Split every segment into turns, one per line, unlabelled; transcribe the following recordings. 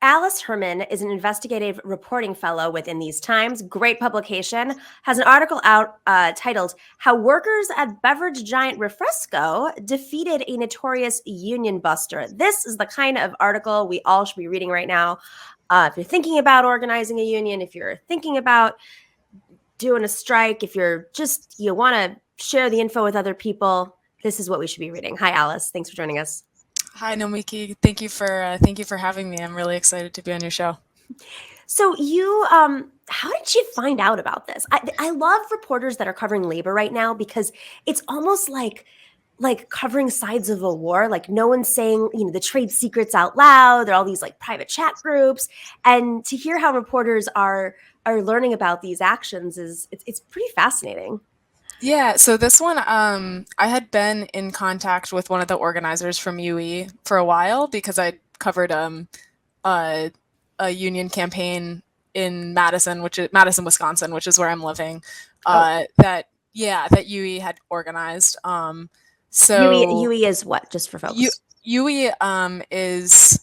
Alice Herman is an investigative reporting fellow with In These Times, great publication, has an article out titled How Workers at Beverage Giant Refresco Defeated a Notorious Union Buster. This is the kind of article we all should be reading right now. If you're thinking about organizing a union, if you're thinking about doing a strike, if you want to share the info with other people, this is what we should be reading. Hi, Alice. Thanks for joining us.
Hi, Nomiki. Thank you for having me. I'm really excited to be on your show.
So you, how did you find out about this? I love reporters that are covering labor right now because it's almost like covering sides of a war. Like no one's saying, the trade secrets out loud. There are all these like private chat groups, and to hear how reporters are learning about these actions it's pretty fascinating.
Yeah, so this one, I had been in contact with one of the organizers from UE for a while because I covered a union campaign in Madison, Wisconsin, which is where I'm living. That UE had organized.
UE is what? Just for folks.
UE is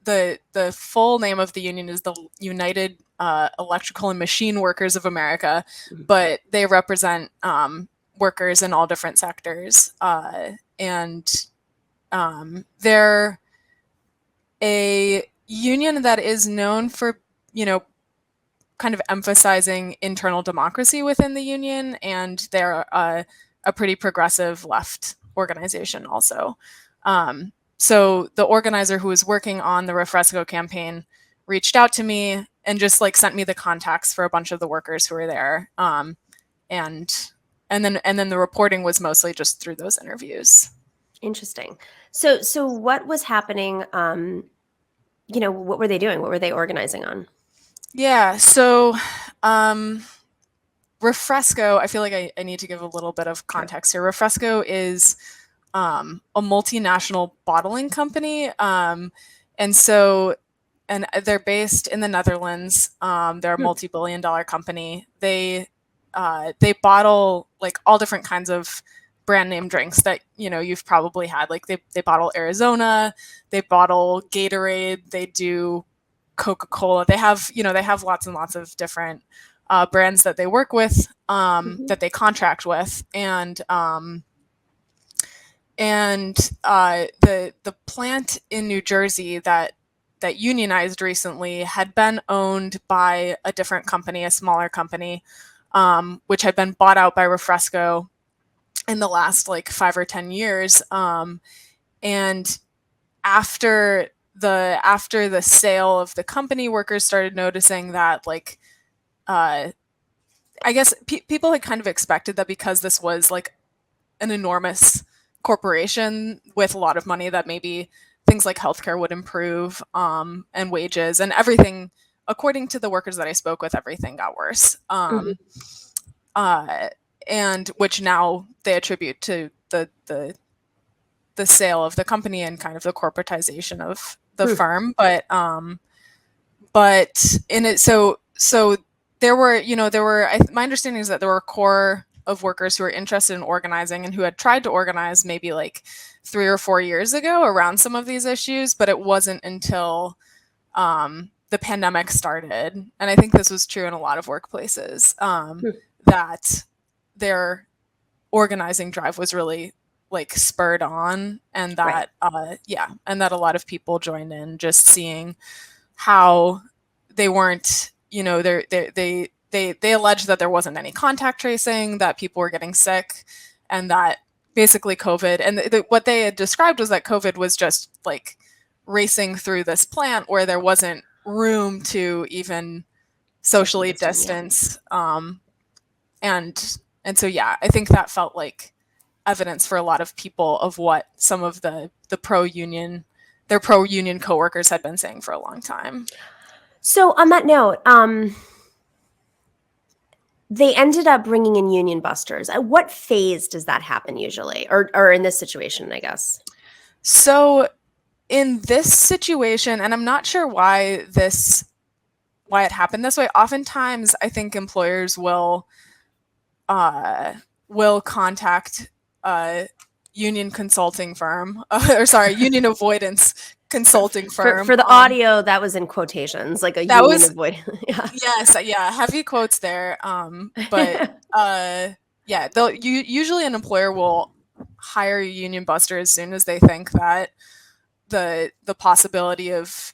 the full name of the union is the United Electrical and Machine Workers of America, but they represent workers in all different sectors, and they're a union that is known for kind of emphasizing internal democracy within the union, and they're a pretty progressive left organization also. So the organizer who was working on the Refresco campaign reached out to me and just sent me the contacts for a bunch of the workers who were there. And then the reporting was mostly just through those interviews.
Interesting. So what was happening? What were they doing? What were they organizing on?
Yeah. So Refresco, I feel like I need to give a little bit of context here. Refresco is a multinational bottling company. And they're based in the Netherlands. They're a multi-billion-dollar company. They bottle all different kinds of brand name drinks that you've probably had. They bottle Arizona, they bottle Gatorade, they do Coca-Cola. They have lots and lots of different brands that they work with, that they contract with, and the plant in New Jersey that unionized recently had been owned by a different company, a smaller company, which had been bought out by Refresco in the last 5 or 10 years. And after the sale of the company, workers started noticing that I guess people had kind of expected that because this was an enormous corporation with a lot of money that maybe things like healthcare would improve, and wages and everything. According to the workers that I spoke with, everything got worse. And which now they attribute to the sale of the company and kind of the corporatization of the firm. But in it, so there were my understanding is that there were a core of workers who were interested in organizing and who had tried to organize maybe 3 or 4 years ago around some of these issues, but it wasn't until the pandemic started, and I think this was true in a lot of workplaces, that their organizing drive was really spurred on, and that and that a lot of people joined in, just seeing how they weren't, they alleged that there wasn't any contact tracing, that people were getting sick, and that basically COVID, and what they had described was that COVID was just racing through this plant where there wasn't room to even socially distance. And so, I think that felt like evidence for a lot of people of what some of their pro-union coworkers had been saying for a long time.
So on that note, they ended up bringing in union busters. At what phase does that happen usually, or in this situation, I guess?
So in this situation, and I'm not sure why it happened this way. Oftentimes, I think employers will contact a union consulting firm, union avoidance consulting firm.
For the audio, that was in quotations, like a
That
union
was
avoid. Yeah.
Yes, yeah, heavy quotes there. But yeah, they'll usually an employer will hire a union buster as soon as they think that the possibility of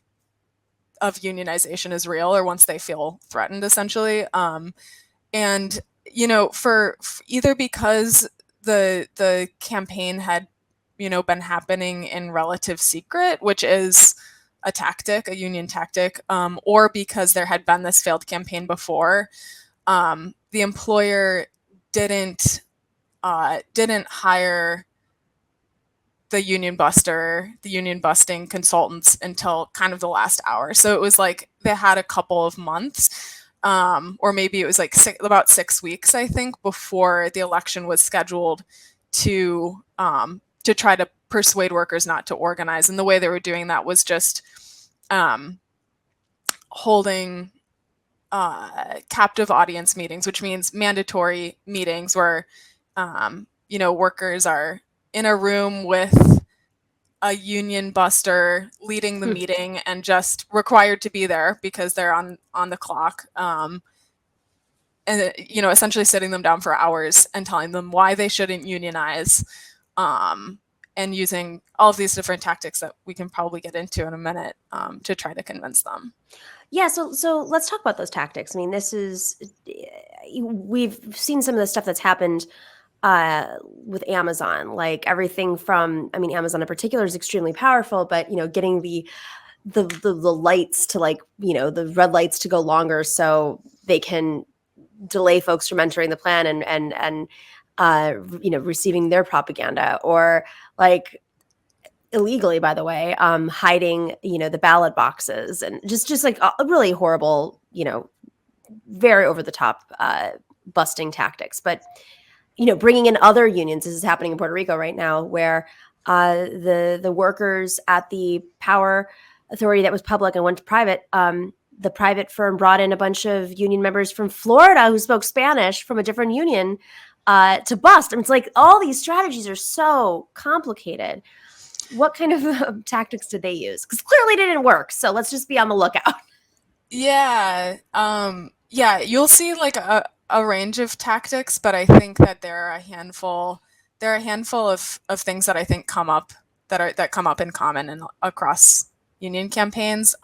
unionization is real, or once they feel threatened, essentially. And for either because the campaign had been happening in relative secret, which is a union tactic, or because there had been this failed campaign before, the employer didn't hire the union busting consultants until kind of the last hour. So it was like they had a couple of months, or maybe it was like about 6 weeks, I think, before the election was scheduled to try to persuade workers not to organize. And the way they were doing that was just holding captive audience meetings, which means mandatory meetings where workers are in a room with a union buster leading the meeting and just required to be there because they're on the clock, and essentially sitting them down for hours and telling them why they shouldn't unionize, and using all of these different tactics that we can probably get into in a minute, to try to convince them.
Yeah, so let's talk about those tactics. I mean, we've seen some of the stuff that's happened with Amazon, like everything from, I mean, Amazon in particular is extremely powerful, but getting the lights to, like, the red lights to go longer so they can delay folks from entering the plan and receiving their propaganda, or like illegally, by the way, hiding the ballot boxes, and just like a really horrible, very over the top busting tactics. But bringing in other unions. This is happening in Puerto Rico right now, where the workers at the power authority that was public and went to private, the private firm brought in a bunch of union members from Florida who spoke Spanish from a different union to bust. And it's like all these strategies are so complicated. What kind of tactics did they use? Because clearly it didn't work. So let's just be on the lookout.
Yeah. Yeah, you'll see like a range of tactics, but I think that there are a handful of things that I think come up in common and across union campaigns.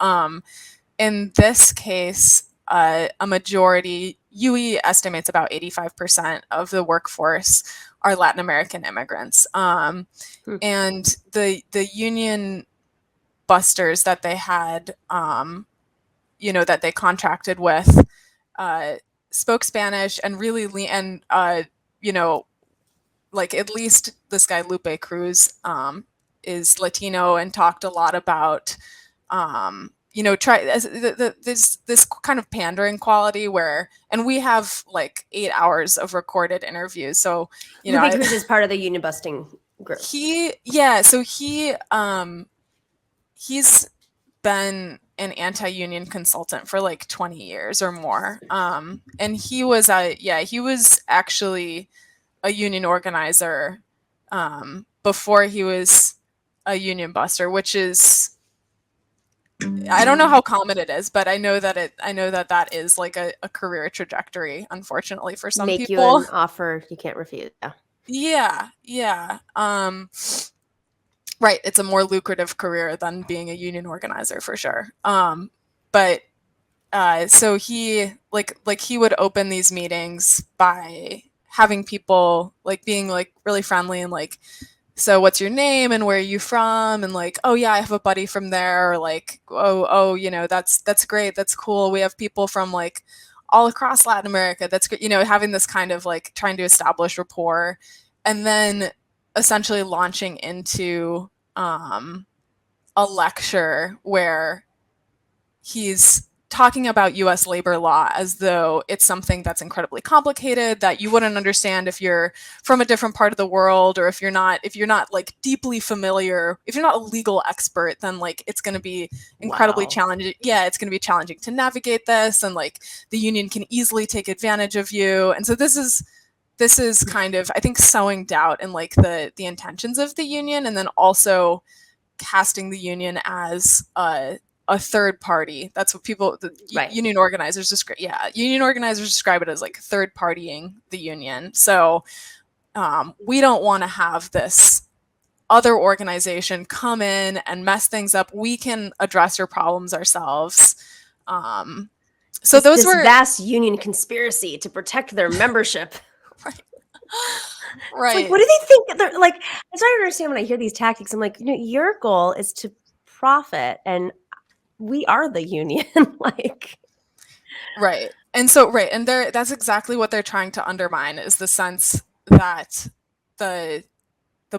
In this case, a majority, UE estimates about 85% of the workforce are Latin American immigrants. And the union busters that they had, that they contracted with, spoke Spanish and really, like at least this guy Lupe Cruz is Latino and talked a lot about, this kind of pandering quality where, and we have like 8 hours of recorded interviews. So,
Lupe Cruz is part of the union busting group.
He's been an anti-union consultant for like 20 years or more. And he was actually a union organizer before he was a union buster, which is, I don't know how common it is, but I know that is like a career trajectory, unfortunately, for some people.
Make you an offer you can't refuse.
Yeah. Right, it's a more lucrative career than being a union organizer for sure. But so he he would open these meetings by having people like being like really friendly and like, so what's your name and where are you from, and like, oh yeah, I have a buddy from there, or like, oh that's great, that's cool, we have people from like all across Latin America, that's great, having this kind of like trying to establish rapport, and then essentially launching into a lecture where he's talking about U.S. labor law as though it's something that's incredibly complicated, that you wouldn't understand if you're from a different part of the world, or if you're not like deeply familiar, if you're not a legal expert, then like it's going to be incredibly challenging. Yeah, it's going to be challenging to navigate this, and like the union can easily take advantage of you. And so this is kind of, I think, sowing doubt in like the intentions of the union, and then also casting the union as a third party. That's what people,
Right.
union organizers describe. Yeah, union organizers describe it as like third partying the union. So we don't want to have this other organization come in and mess things up. We can address your problems ourselves. So those were
vast union conspiracy to protect their membership.
right.
It's like, what do they think? They're like, I don't understand when I hear these tactics. I'm like, your goal is to profit, and we are the union. Like,
right. And so, right. And that's exactly what they're trying to undermine, is the sense that the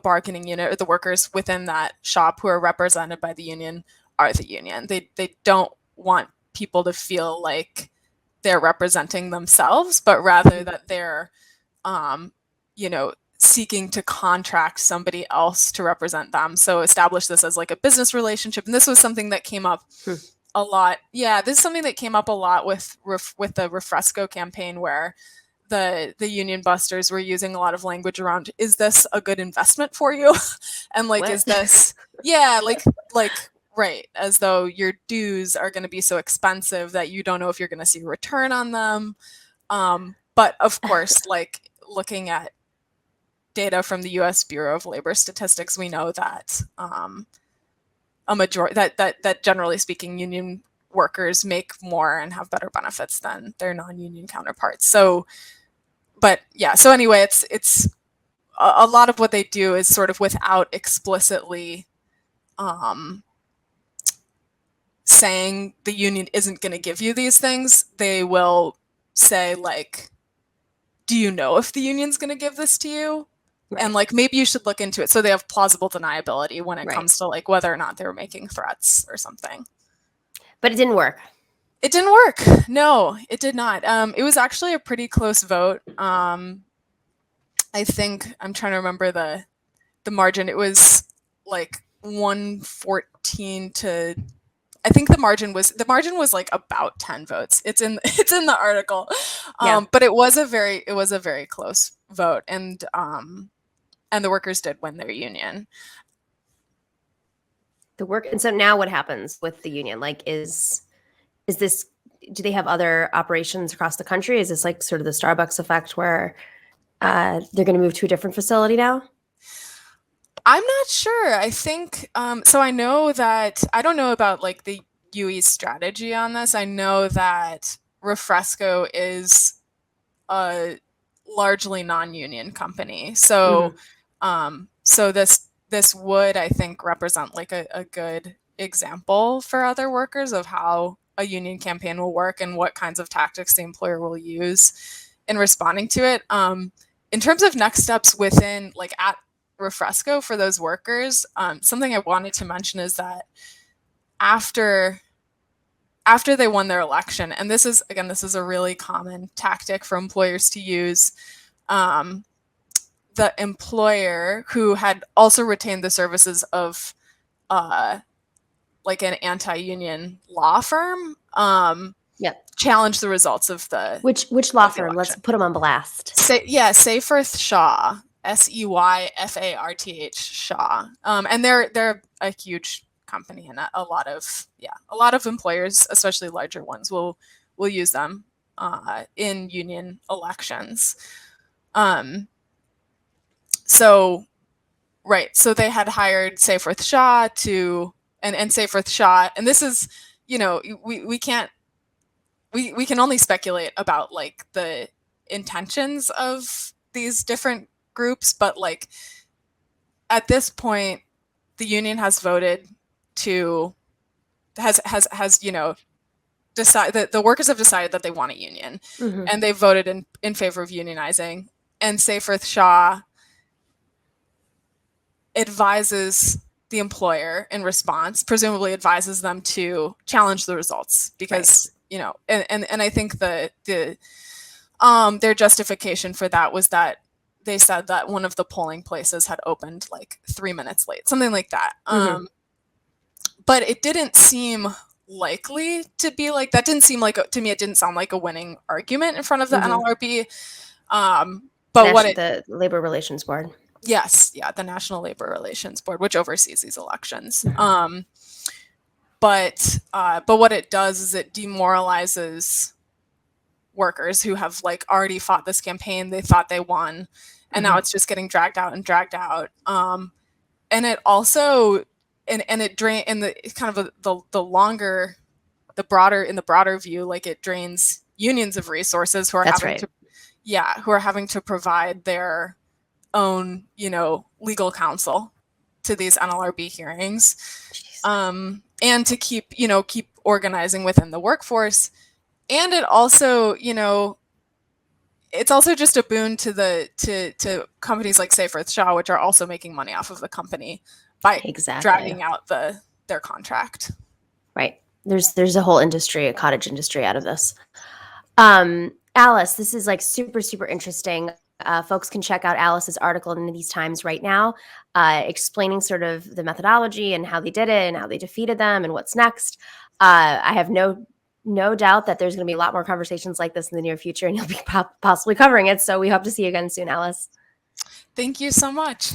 bargaining unit or the workers within that shop who are represented by the union are the union. They don't want people to feel like they're representing themselves, but rather that they're, seeking to contract somebody else to represent them. So establish this as like a business relationship. And this was something that came up a lot. Yeah, this is something that came up a lot with the Refresco campaign, where the union busters were using a lot of language around, is this a good investment for you? And like,
what?
Is this, yeah, like, right, as though your dues are going to be so expensive that you don't know if you're going to see a return on them. But of course, like, looking at data from the U.S. Bureau of Labor Statistics, we know that a majority that generally speaking, union workers make more and have better benefits than their non-union counterparts. So, but yeah, so anyway, it's a lot of what they do is sort of without explicitly saying the union isn't going to give you these things. They will say, like, do you know if the union's going to give this to you? Right. And like, maybe you should look into it. So they have plausible deniability when it comes to like whether or not they were making threats or something.
But it didn't work.
It didn't work. No, it did not. It was actually a pretty close vote. I think, I'm trying to remember the margin. It was like 114 to, I think the margin was like about 10 votes. It's in the article. But it was a very close vote, and the workers did win their union.
And so now what happens with the union? Like, is this, do they have other operations across the country? Is this like sort of the Starbucks effect where they're going to move to a different facility now?
I'm not sure. I think, so I know that, I don't know about like the UE's strategy on this. I know that Refresco is a largely non-union company. So, so this would, I think, represent like a good example for other workers of how a union campaign will work and what kinds of tactics the employer will use in responding to it. In terms of next steps within, like, at Refresco for those workers, something I wanted to mention is that after they won their election, and this is a really common tactic for employers to use, the employer, who had also retained the services of like an anti-union law firm, challenged the results of the
which law firm? Let's put them on blast.
Seyfarth Shaw, Seyfarth Shaw, and they're a huge company, and a lot of employers, especially larger ones, will use them in union elections. So they had hired Seyfarth Shaw and Seyfarth Shaw, and this is, we can only speculate about like the intentions of these different groups, but like at this point, the union has voted decide that the workers have decided that they want a union, and they voted in favor of unionizing. And Seyfarth Shaw advises the employer in response, presumably advises them to challenge the results, because and I think their justification for that was that they said that one of the polling places had opened like 3 minutes late, something like that. But it didn't seem likely to be like that. To me, it didn't sound like a winning argument in front of the NLRB. But the
Labor Relations Board.
Yes, yeah, the National Labor Relations Board, which oversees these elections.
Mhm.
But what it does is it demoralizes workers who have like already fought this campaign. They thought they won, and now
Mhm.
it's just getting dragged out and dragged out. And it also and it drain in the kind of the longer, the broader, in the broader view, like it drains unions of resources who are
That's
having
right.
to, yeah, who are having to provide their own, legal counsel to these NLRB hearings,
Jeez.
and to keep organizing within the workforce. And it also, it's also just a boon to to companies like Safe Earth Shaw, which are also making money off of the company by
Exactly.
dragging out their contract.
Right. There's a whole industry, a cottage industry out of this. Alice, this is like super, super interesting. Folks can check out Alice's article in these times right now, explaining sort of the methodology and how they did it and how they defeated them and what's next. I have no doubt that there's going to be a lot more conversations like this in the near future, and you'll be possibly covering it. So we hope to see you again soon, Alice.
Thank you so much.